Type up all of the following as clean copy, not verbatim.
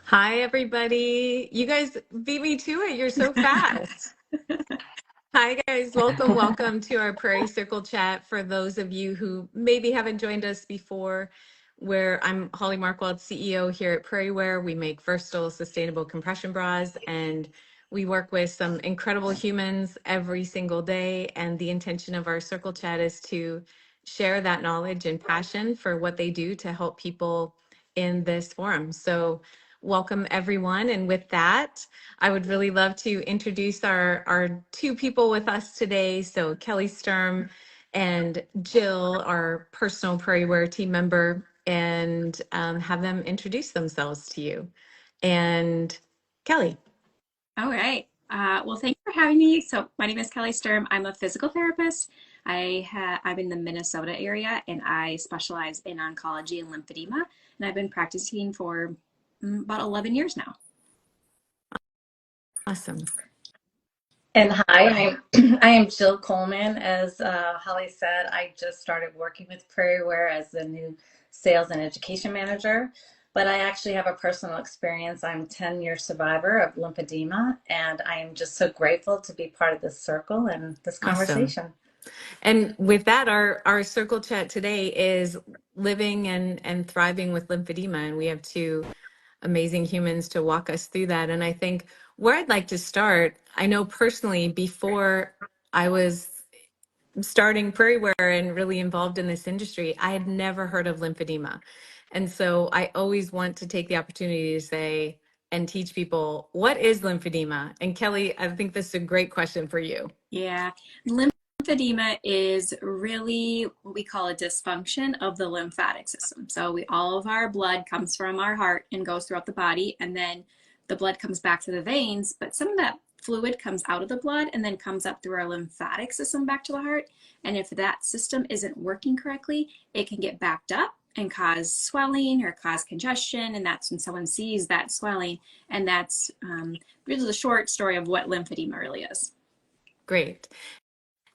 Hi, everybody. You guys beat me to it. You're so fast. Hi, guys. Welcome, welcome to our Prairie Circle Chat. For those of you who maybe haven't joined us before, where I'm Holli Markwald, CEO here at Prairie Wear. We make versatile, sustainable compression bras, and we work with some incredible humans every single day. And the intention of our Circle Chat is to share that knowledge and passion for what they do to help people in this forum. So welcome, everyone. And with that, I would really love to introduce our two people with us today. So Kelly Sturm and Jill, our personal Prairie Wear team member, and have them introduce themselves to you. And Kelly. All right. Well, thank you for having me. So my name is Kelly Sturm. I'm a physical therapist. I'm in the Minnesota area, and I specialize in oncology and lymphedema. And I've been practicing for about 11 years now. Awesome. And hi, I am Jill Coleman. As Holly said, I just started working with Prairie Wear as the new sales and education manager. But I actually have a personal experience. I'm a 10-year survivor of lymphedema, and I am just so grateful to be part of this circle and this conversation. Awesome. And with that, our circle chat today is living and thriving with lymphedema. And we have two amazing humans to walk us through that. And I think where I'd like to start, I know personally, before I was starting Prairie Wear and really involved in this industry, I had never heard of lymphedema. And so I always want to take the opportunity to say and teach people, what is lymphedema? And Kelly, I think this is a great question for you. Yeah. Lymphedema is really what we call a dysfunction of the lymphatic system. So all of our blood comes from our heart and goes throughout the body, and then the blood comes back to the veins, but some of that fluid comes out of the blood and then comes up through our lymphatic system back to the heart. And if that system isn't working correctly, it can get backed up and cause swelling or cause congestion. And that's when someone sees that swelling. And that's really the short story of what lymphedema really is. Great.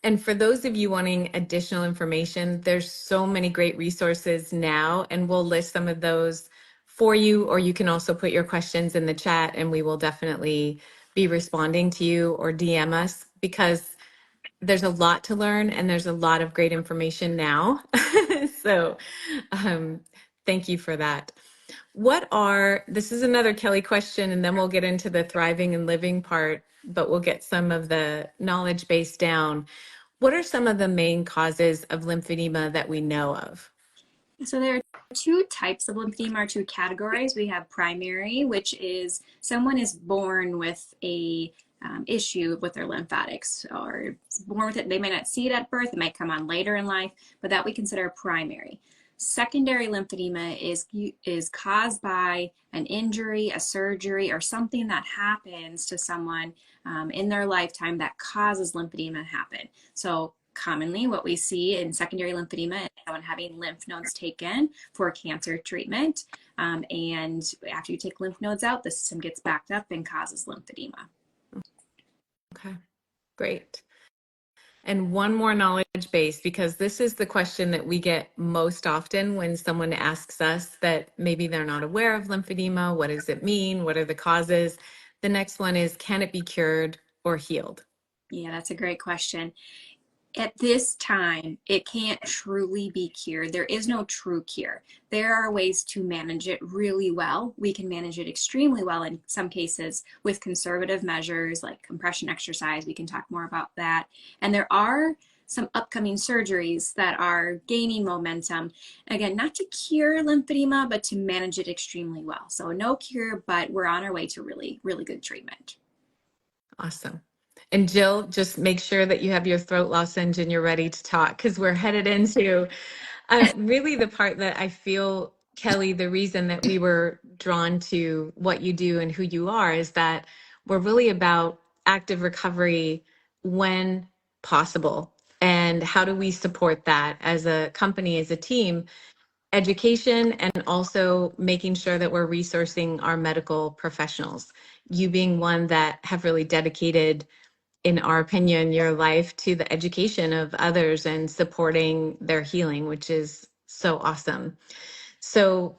And for those of you wanting additional information, there's so many great resources now, and we'll list some of those for you, or you can also put your questions in the chat and we will definitely be responding to you, or DM us, because there's a lot to learn and there's a lot of great information now. So thank you for that. This is another Kelly question, and then we'll get into the thriving and living part, but we'll get some of the knowledge base down. What are some of the main causes of lymphedema that we know of? So there are two types of lymphedema, or two categories. We have primary, which is someone is born with a issue with their lymphatics, or born with it. They may not see it at birth. It might come on later in life, but that we consider primary. Secondary lymphedema is caused by an injury, a surgery, or something that happens to someone in their lifetime that causes lymphedema to happen. So commonly what we see in secondary lymphedema is someone having lymph nodes taken for cancer treatment. And after you take lymph nodes out, the system gets backed up and causes lymphedema. Okay, great. And one more knowledge base, because this is the question that we get most often when someone asks us that maybe they're not aware of lymphedema. What does it mean? What are the causes? The next one is, can it be cured or healed? Yeah, that's a great question. At this time, it can't truly be cured. There is no true cure. There are ways to manage it really well. We can manage it extremely well in some cases with conservative measures like compression exercise. We can talk more about that. And there are some upcoming surgeries that are gaining momentum. Again, not to cure lymphedema, but to manage it extremely well. So no cure, but we're on our way to really, really good treatment. Awesome. And Jill, just make sure that you have your throat lozenge and you're ready to talk, because we're headed into really the part that I feel, Kelly, the reason that we were drawn to what you do and who you are is that we're really about active recovery when possible. And how do we support that as a company, as a team? Education, and also making sure that we're resourcing our medical professionals. You being one that have really dedicated, in our opinion, your life to the education of others and supporting their healing, which is so awesome. So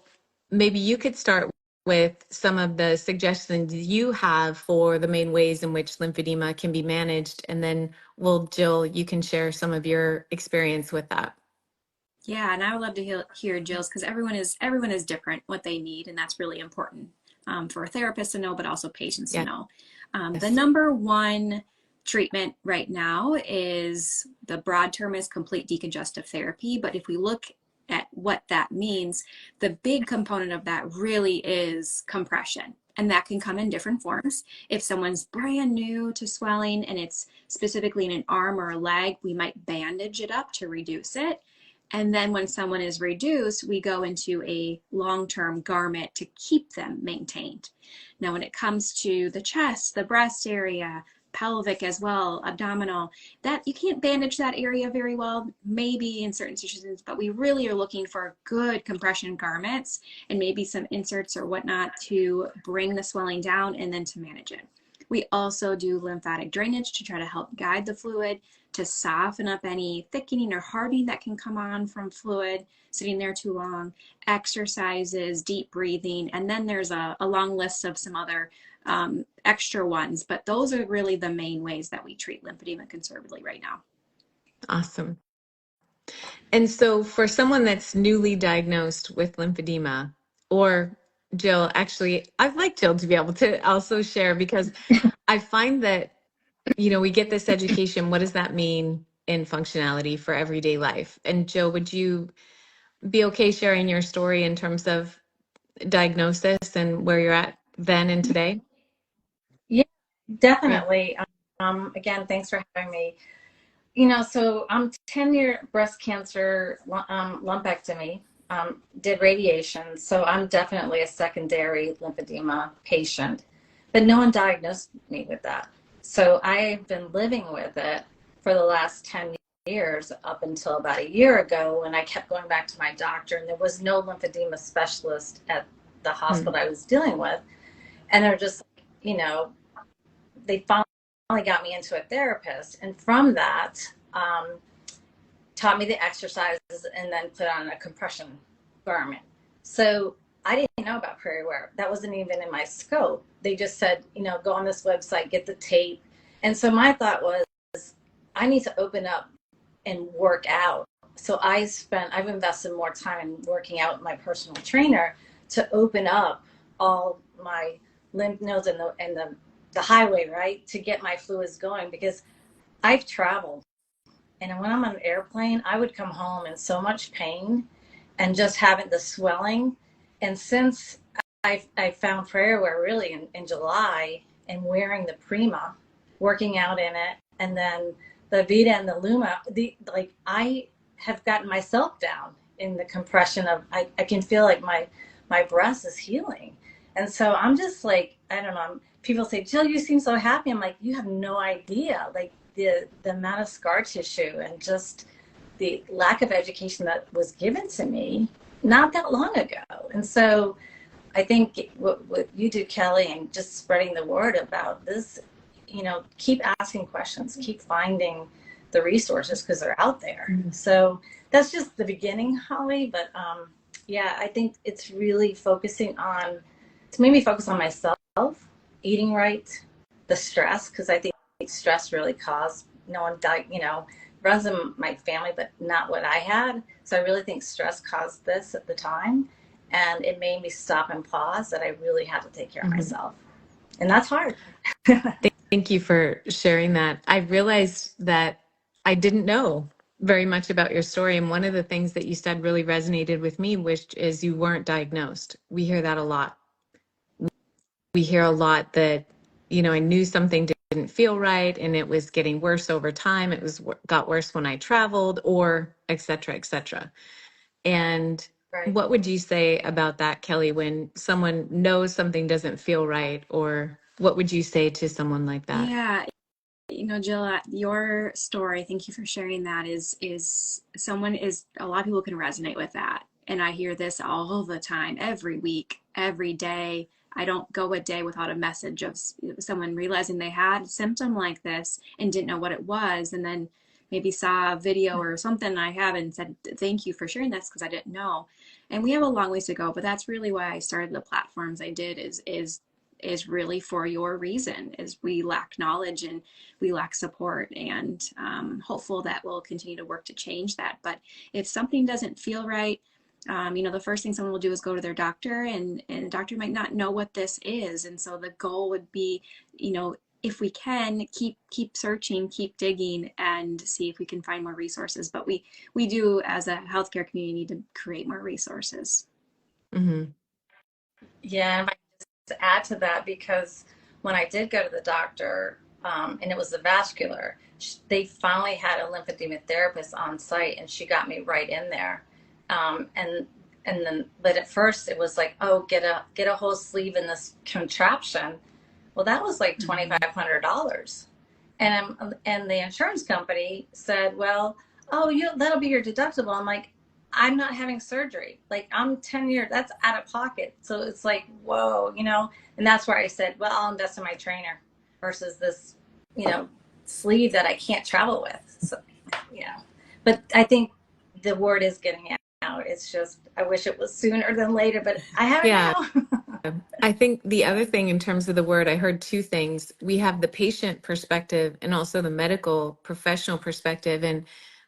maybe you could start with some of the suggestions you have for the main ways in which lymphedema can be managed. And then, well, Jill, you can share some of your experience with that. Yeah, and I would love to hear Jill's, because everyone is different what they need, and that's really important for a therapist to know, but also patients to Yeah. know. The Yes. number one treatment right now is, the broad term is complete decongestive therapy, but if we look at what that means, the big component of that really is compression. And that can come in different forms. If someone's brand new to swelling and it's specifically in an arm or a leg, we might bandage it up to reduce it. And then when someone is reduced, we go into a long-term garment to keep them maintained. Now, when it comes to the chest, the breast area, pelvic as well, abdominal, that you can't bandage that area very well, maybe in certain situations, but we really are looking for good compression garments and maybe some inserts or whatnot to bring the swelling down and then to manage it. We also do lymphatic drainage to try to help guide the fluid, to soften up any thickening or hardening that can come on from fluid sitting there too long, exercises, deep breathing, and then there's a long list of some other extra ones, but those are really the main ways that we treat lymphedema conservatively right now. Awesome. And so for someone that's newly diagnosed with lymphedema, or Jill, actually, I'd like Jill to be able to also share, because I find that, we get this education. What does that mean in functionality for everyday life? And Jill, would you be okay sharing your story in terms of diagnosis and where you're at then and today? Yeah, Yeah. definitely. Again, thanks for having me. So I'm 10-year breast cancer lumpectomy, did radiation. So I'm definitely a secondary lymphedema patient, but no one diagnosed me with that. So I've been living with it for the last 10 years up until about a year ago, when I kept going back to my doctor, and there was no lymphedema specialist at the hospital I was dealing with. And they're just, they finally got me into a therapist, and from that, taught me the exercises and then put on a compression garment. So I didn't know about Prairie Wear. That wasn't even in my scope. They just said, go on this website, get the tape. And so my thought was, I need to open up and work out. So I've invested more time in working out with my personal trainer to open up all my lymph nodes and the highway, right, to get my fluids going, because I've traveled. And when I'm on an airplane, I would come home in so much pain and just having the swelling. And since I found Prairie Wear really in July, and wearing the Prima, working out in it, and then the Vita and the Luma, I have gotten myself down in the compression of, I can feel like my breast is healing. And so I'm just like, I don't know, people say, Jill, you seem so happy. I'm like, you have no idea, like the amount of scar tissue and just the lack of education that was given to me not that long ago. And so I think what you do, Kelly, and just spreading the word about this, keep asking questions, keep finding the resources, because they're out there. Mm-hmm. So that's just the beginning, Holly. But yeah, I think it's really it's made me focus on myself, eating right, the stress, because I think stress really caused, no one died, runs in my family, but not what I had. So I really think stress caused this at the time. And it made me stop and pause that I really had to take care of myself. And that's hard. Thank you for sharing that. I realized that I didn't know very much about your story. And one of the things that you said really resonated with me, which is you weren't diagnosed. We hear that a lot. We hear a lot that, I knew something didn't feel right and it was getting worse over time. It got worse when I traveled, or et cetera, et cetera. And Right. What would you say about that, Kelly, when someone knows something doesn't feel right, or what would you say to someone like that? Yeah. Jill, your story, thank you for sharing that, is a lot of people can resonate with that. And I hear this all the time, every week, every day. I don't go a day without a message of someone realizing they had a symptom like this and didn't know what it was. And then maybe saw a video or something I have and said, thank you for sharing this because I didn't know. And we have a long ways to go, but that's really why I started the platforms I did is really for your reason, is we lack knowledge and we lack support, and hopeful that we'll continue to work to change that. But if something doesn't feel right, the first thing someone will do is go to their doctor, and the doctor might not know what this is. And so the goal would be, if we can keep searching, keep digging, and see if we can find more resources. But we do, as a healthcare community, need to create more resources. Mm-hmm. Yeah, and I just to add to that, because when I did go to the doctor, and it was the vascular, they finally had a lymphedema therapist on site, and she got me right in there. And then, but at first it was like, oh, get a whole sleeve in this contraption. Well, that was like $2,500, and the insurance company said, well, oh, that'll be your deductible. I'm like, I'm not having surgery. Like, I'm 10 years, that's out of pocket. So it's like, whoa, and that's where I said, well, I'll invest in my trainer versus this, sleeve that I can't travel with. So, but I think the word is getting out. It's just, I wish it was sooner than later, but I have it now. I think the other thing in terms of the word, I heard two things. We have the patient perspective and also the medical professional perspective. And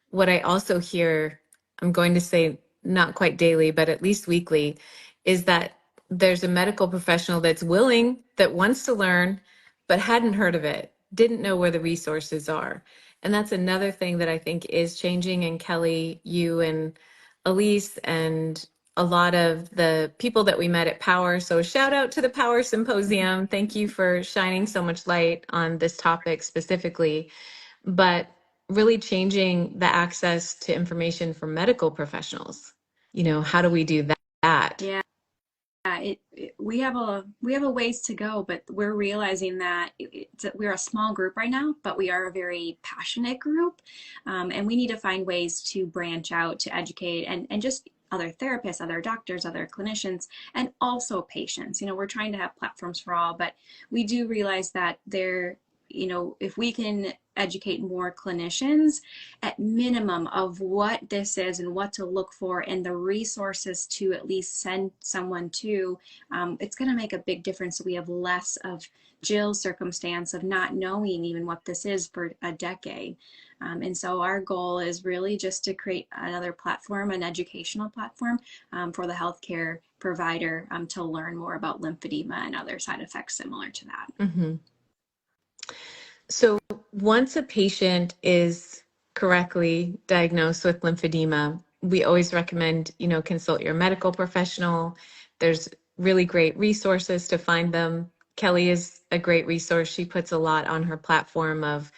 what I also hear, I'm going to say not quite daily, but at least weekly, is that there's a medical professional that's willing, that wants to learn, but hadn't heard of it, didn't know where the resources are. And that's another thing that I think is changing. And Kelly, you and Elise and a lot of the people that we met at Power. So shout out to the Power Symposium. Thank you for shining so much light on this topic specifically, but really changing the access to information for medical professionals. How do we do that? Yeah. We have a ways to go, but we're realizing that we're a small group right now, but we are a very passionate group, and we need to find ways to branch out to educate and just other therapists, other doctors, other clinicians, and also patients. We're trying to have platforms for all, but we do realize that if we can educate more clinicians at minimum of what this is and what to look for and the resources to at least send someone to, it's going to make a big difference. So we have less of Jill's circumstance of not knowing even what this is for a decade. And so our goal is really just to create another platform, an educational platform for the healthcare provider to learn more about lymphedema and other side effects similar to that. Mm-hmm. So once a patient is correctly diagnosed with lymphedema, we always recommend, consult your medical professional. There's really great resources to find them. Kelly is a great resource. She puts a lot on her platform of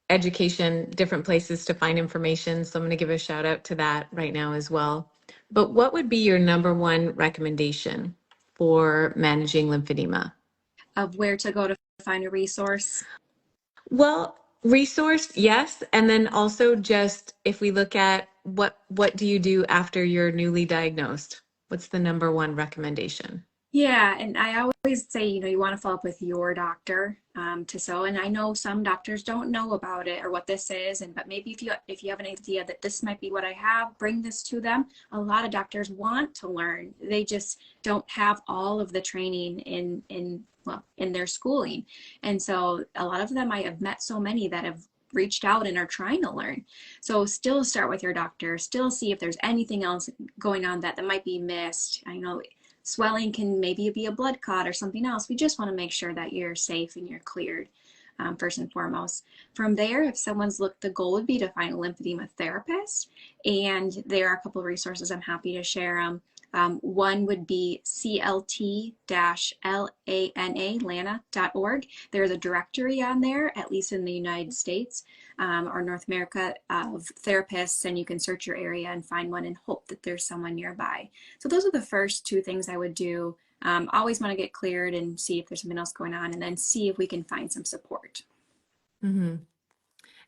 education, different places to find information. So I'm going to give a shout out to that right now as well. But what would be your number one recommendation for managing lymphedema? Of where to go to find a resource? Well, resource, yes. And then also just if we look at what do you do after you're newly diagnosed? What's the number one recommendation? Yeah, and I always say, you want to follow up with your doctor and I know some doctors don't know about it or what this is, but maybe if you have an idea that this might be what I have, bring this to them. A lot of doctors want to learn. They just don't have all of the training in their schooling. And so a lot of them, I have met so many that have reached out and are trying to learn. So still start with your doctor, still see if there's anything else going on that might be missed. I know swelling can maybe be a blood clot or something else. We just want to make sure that you're safe and you're cleared first and foremost. From there, if someone's the goal would be to find a lymphedema therapist. And there are a couple of resources I'm happy to share. One would be clt-lana.org. There's a directory on there, at least in the United States or North America, of therapists, and you can search your area and find one and hope that there's someone nearby. So those are the first two things I would do. Always want to get cleared and see if there's something else going on, and then see if we can find some support. Mm-hmm.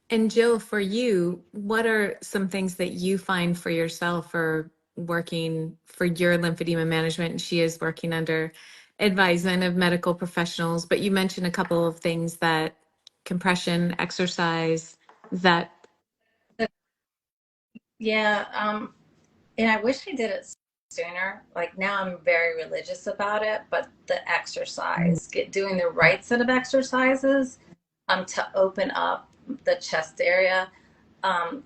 And Jill, for you, what are some things that you find for yourself or working for your lymphedema management? She is working under advisement of medical professionals, but you mentioned a couple of things that compression, exercise, that Yeah, and I wish I did it sooner. Like now I'm very religious about it, but the exercise, doing the right set of exercises to open up the chest area,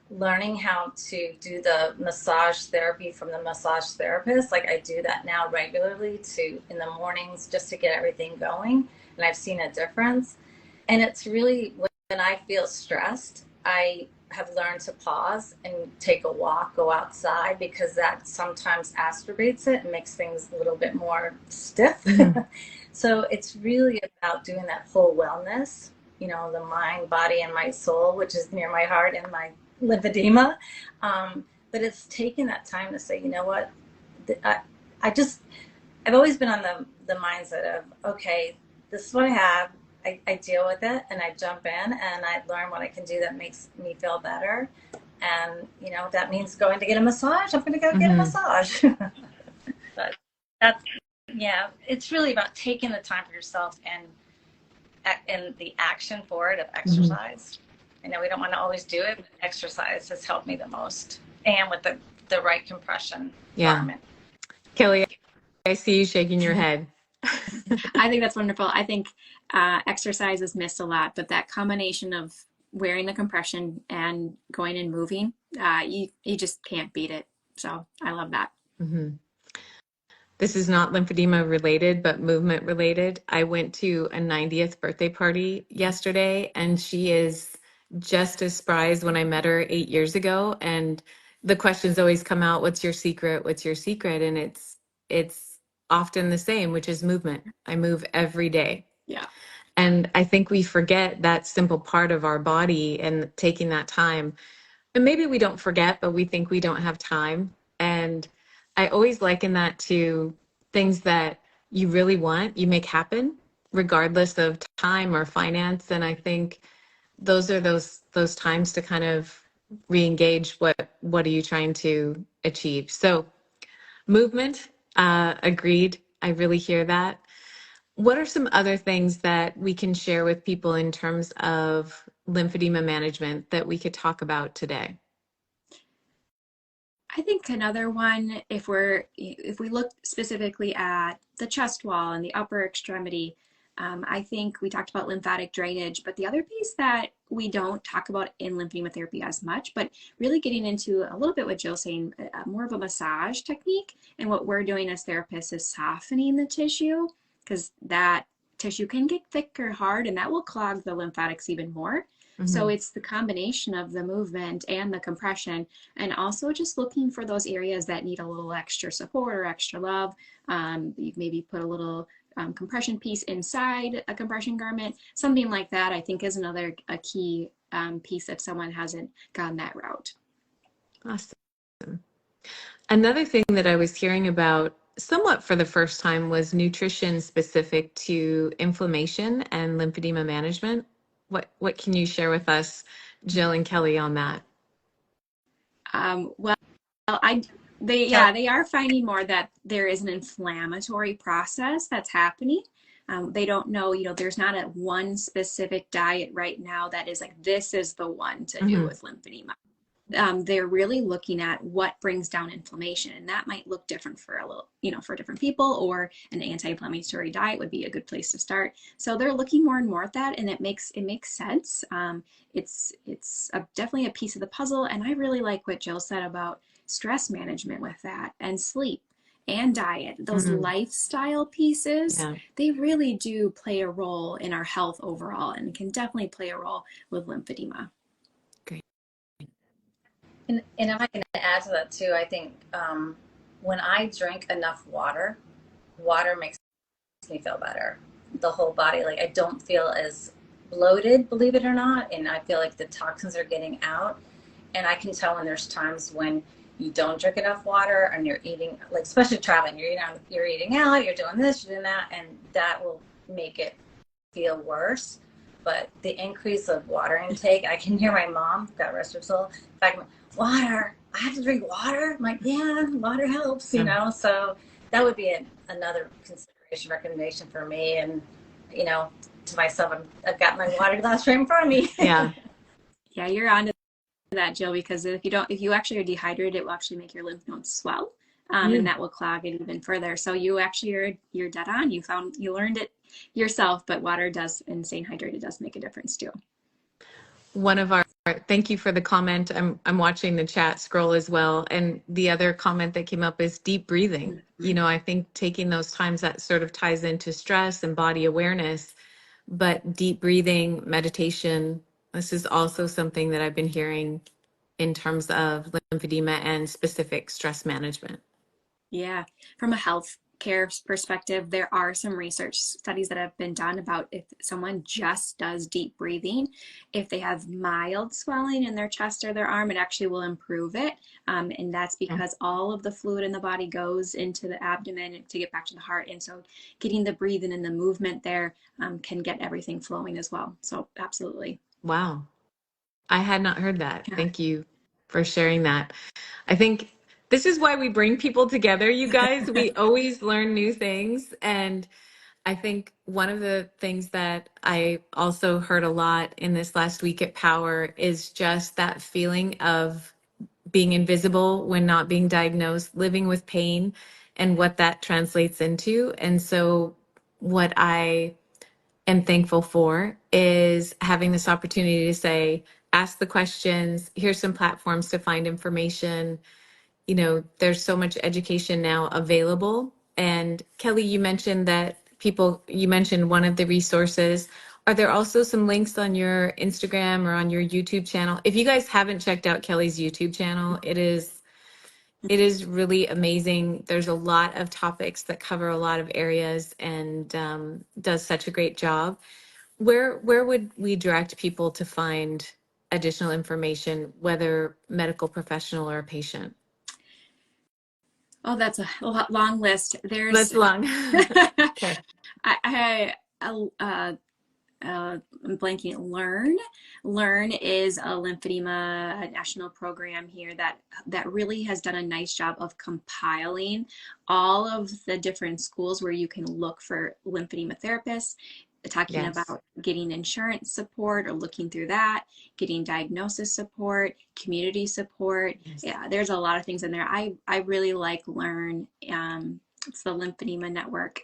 learning how to do the massage therapy from the massage therapist. Like I do that now regularly in the mornings just to get everything going. And I've seen a difference. And it's really when I feel stressed, I have learned to pause and take a walk, go outside, because that sometimes aspirates it and makes things a little bit more stiff. So it's really about doing that whole wellness, the mind, body, and my soul, which is near my heart and my lymphedema. But it's taking that time to say, you know what, I've always been on the mindset of, okay, this is what I have. I deal with it and I jump in and I learn what I can do that makes me feel better. And, that means going to get a massage. I'm going to go get a massage. But that's, yeah, it's really about taking the time for yourself and the action for it of exercise. I know we don't want to always do it, but exercise has helped me the most. And with the right compression garment. Kelly, I see you shaking your head. I think that's wonderful. I think exercise is missed a lot, but that combination of wearing the compression and going and moving, you just can't beat it. So I love that. This is not lymphedema related, but movement related. I went to a 90th birthday party yesterday, and she is just as spry as when I met her 8 years ago. And the questions always come out, what's your secret? What's your secret? And it's often the same, which is movement. I move every day. Yeah. And I think we forget that simple part of our body and taking that time. And maybe we don't forget, but we think we don't have time. And I always liken that to things that you really want, you make happen, regardless of time or finance. And I think those are those times to kind of re-engage what are you trying to achieve. So movement, agreed. I really hear that. What are some other things that we can share with people in terms of lymphedema management that we could talk about today? I think another one, if we look specifically at the chest wall and the upper extremity, I think we talked about lymphatic drainage, but the other piece that we don't talk about in lymphedema therapy as much, but really getting into a little bit what Jill's saying, more of a massage technique. And what we're doing as therapists is softening the tissue, because that tissue can get thick or hard, and that will clog the lymphatics even more. So it's the combination of the movement and the compression, and also just looking for those areas that need a little extra support or extra love. You maybe put a little compression piece inside a compression garment, something like that. I think is a key piece if someone hasn't gone that route. Awesome. Another thing that I was hearing about somewhat for the first time was nutrition specific to inflammation and lymphedema management. What can you share with us, Jill and Kelly, on that? They are finding more that there is an inflammatory process that's happening. They don't know, there's not a one specific diet right now that is like, this is the one to do with lymphedema. They're really looking at what brings down inflammation, and that might look different for for different people, or an anti-inflammatory diet would be a good place to start. So they're looking more and more at that, and it makes sense. It's definitely a piece of the puzzle, and I really like what Jill said about stress management with that, and sleep and diet. Those lifestyle pieces, they really do play a role in our health overall, and can definitely play a role with lymphedema. And if I can add to that too, I think when I drink enough water makes me feel better. The whole body, like I don't feel as bloated, believe it or not, and I feel like the toxins are getting out. And I can tell when there's times when you don't drink enough water and you're eating, like especially traveling, you're eating out, you're doing this, you're doing that, and that will make it feel worse. But the increase of water intake, I can hear my mom, God rest her soul, water, I have to drink water. I'm like, yeah, water helps, so that would be another consideration, recommendation for me. And, to myself, I've got my water glass right in front of me. Yeah, you're on to that, Jill, because if you actually are dehydrated, it will actually make your lymph nodes swell. And that will clog it even further. So you're dead on. You learned it yourself, but water does, and staying hydrated does make a difference too. Thank you for the comment. I'm watching the chat scroll as well. And the other comment that came up is deep breathing. You know, I think taking those times, that sort of ties into stress and body awareness, but deep breathing, meditation, this is also something that I've been hearing in terms of lymphedema and specific stress management. Yeah, from a health care perspective, there are some research studies that have been done about if someone just does deep breathing, if they have mild swelling in their chest or their arm, it actually will improve it. And that's because all of the fluid in the body goes into the abdomen to get back to the heart. And so getting the breathing and the movement there can get everything flowing as well. So absolutely. Wow. I had not heard that. Yeah. Thank you for sharing that. I think this is why we bring people together, you guys. We always learn new things. And I think one of the things that I also heard a lot in this last week at Power is just that feeling of being invisible when not being diagnosed, living with pain, and what that translates into. And so what I am thankful for is having this opportunity to say, ask the questions, here's some platforms to find information. You know, there's so much education now available. And Kelly, you mentioned you mentioned one of the resources. Are there also some links on your Instagram or on your YouTube channel? If you guys haven't checked out Kelly's YouTube channel, it is really amazing. There's a lot of topics that cover a lot of areas, and does such a great job. Where would we direct people to find additional information, whether medical professional or patient? Oh, that's a long list. That's long. Okay. I'm blanking. Learn is a lymphedema national program here that really has done a nice job of compiling all of the different schools where you can look for lymphedema therapists, talking Yes. about getting insurance support or looking through that, getting diagnosis support, community support. Yes. Yeah, there's a lot of things in there. I really like Learn. It's the Lymphedema Network,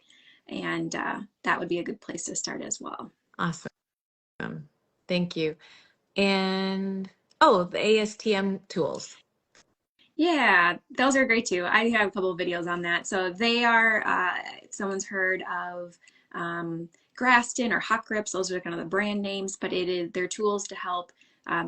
and that would be a good place to start as well. Awesome. Thank you. And the ASTM tools. Yeah, those are great too. I have a couple of videos on that. So they are, if someone's heard of Graston or Hot Grips, those are kind of the brand names, but they're tools to help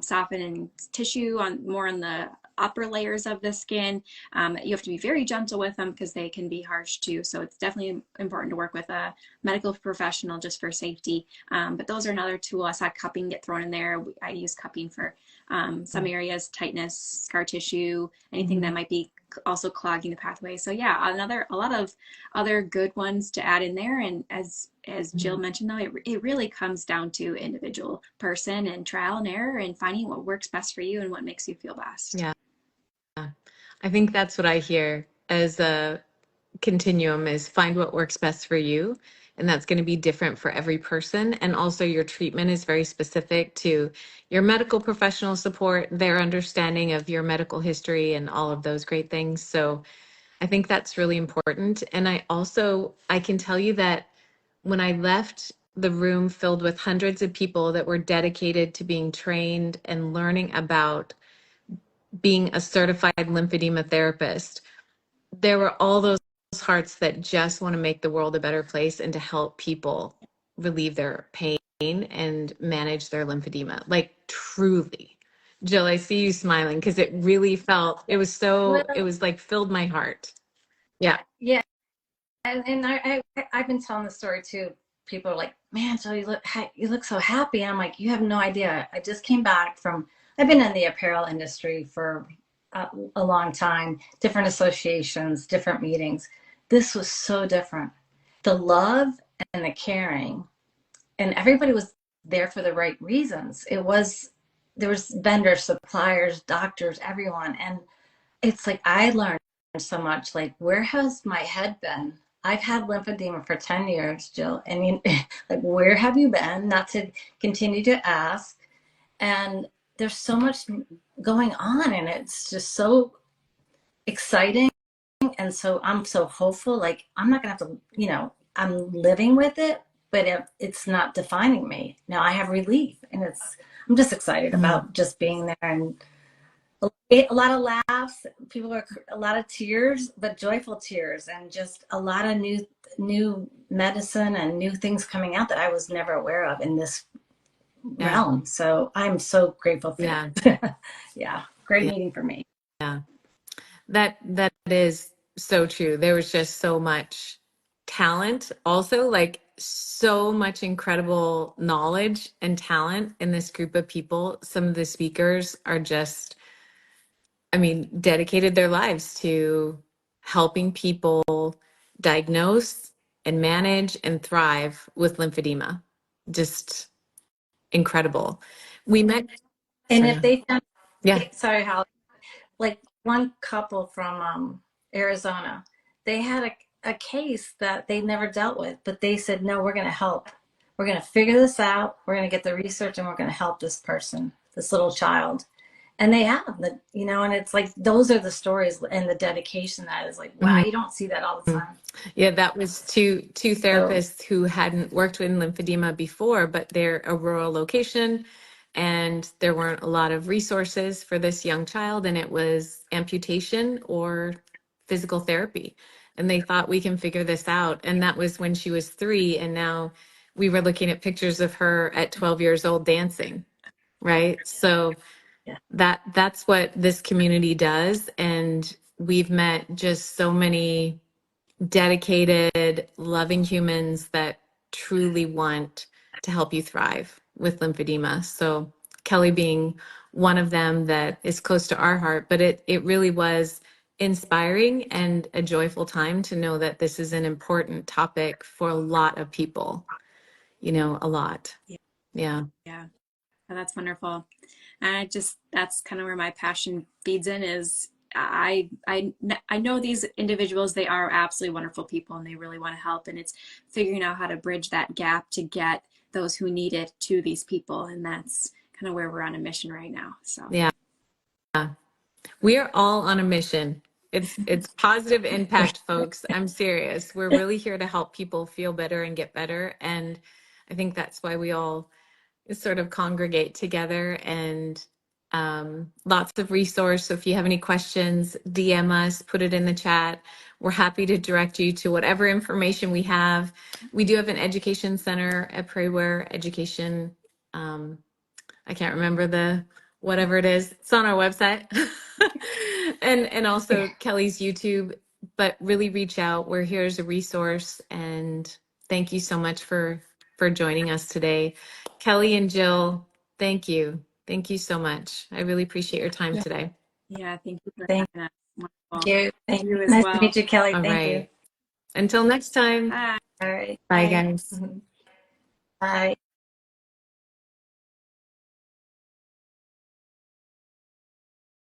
soften and tissue more on the upper layers of the skin. You have to be very gentle with them because they can be harsh too. So it's definitely important to work with a medical professional just for safety. But those are another tool. I saw cupping get thrown in there. I use cupping for some areas, tightness, scar tissue, anything that might be also clogging the pathway. So yeah, a lot of other good ones to add in there. And as Jill mentioned, though, it really comes down to individual person and trial and error and finding what works best for you and what makes you feel best. Yeah. I think that's what I hear as a continuum is find what works best for you. And that's going to be different for every person. And also your treatment is very specific to your medical professional support, their understanding of your medical history and all of those great things. So I think that's really important. And I can tell you that when I left the room filled with hundreds of people that were dedicated to being trained and learning about being a certified lymphedema therapist, there were all those hearts that just want to make the world a better place and to help people relieve their pain and manage their lymphedema. Like truly. Jill, I see you smiling because it really it was like filled my heart. Yeah. Yeah. And I've been telling the story too. People are like, man, Jill, you look so happy. And I'm like, you have no idea. I just came back I've been in the apparel industry for a long time, different associations, different meetings. This was so different. The love and the caring, and everybody was there for the right reasons. There was vendors, suppliers, doctors, everyone. And it's like, I learned so much, like, where has my head been? I've had lymphedema for 10 years, Jill. And like, where have you been? Not to continue to ask. And there's so much going on, and it's just so exciting. And so I'm so hopeful, like I'm not gonna have to, I'm living with it, but it's not defining me. Now I have relief, and I'm just excited about just being there, and a lot of laughs, a lot of tears, but joyful tears, and just a lot of new medicine and new things coming out that I was never aware of in this realm. So I'm so grateful for that. Yeah, great meeting for me. Yeah. That is so true. There was just so much talent, also like so much incredible knowledge and talent in this group of people. Some of the speakers are just, I mean, dedicated their lives to helping people diagnose and manage and thrive with lymphedema. Just incredible. We met. And Sorry. if they found, Yeah. sorry, Holly, like one couple from Arizona, they had a case that they never dealt with, but they said, no, we're going to help. We're going to figure this out. We're going to get the research, and we're going to help this person, this little child. And they have, and it's like, those are the stories and the dedication that is like, wow, you don't see that all the time. Yeah, that was two therapists who hadn't worked with lymphedema before, but they're a rural location, and there weren't a lot of resources for this young child, and it was amputation or physical therapy. And they thought, we can figure this out. And that was when she was 3, and now we were looking at pictures of her at 12 years old dancing, right? So that's what this community does. And we've met just so many dedicated, loving humans that truly want to help you thrive with lymphedema. So Kelly being one of them that is close to our heart, but it really was inspiring and a joyful time to know that this is an important topic for a lot of people, a lot. Yeah. Yeah. Oh, that's wonderful. And that's kind of where my passion feeds in is I know these individuals, they are absolutely wonderful people and they really want to help. And it's figuring out how to bridge that gap to get those who need it to these people. And that's kind of where we're on a mission right now. So Yeah. We are all on a mission. It's positive impact, folks. I'm serious. We're really here to help people feel better and get better. And I think that's why we all sort of congregate together, and lots of resource. So if you have any questions, DM us, put it in the chat. We're happy to direct you to whatever information we have. We do have an education center at Prairie Education. I can't remember whatever it is. It's on our website. and also Kelly's YouTube, but really reach out. We're here as a resource, and thank you so much for joining us today. Kelly and Jill, thank you. Thank you so much. I really appreciate your time today. yeah, thank you for Thank having us. you. Thank you as Nice well. to meet you, Kelly. All Thank you. right. Until next time. Bye. All right. Bye, guys. Bye.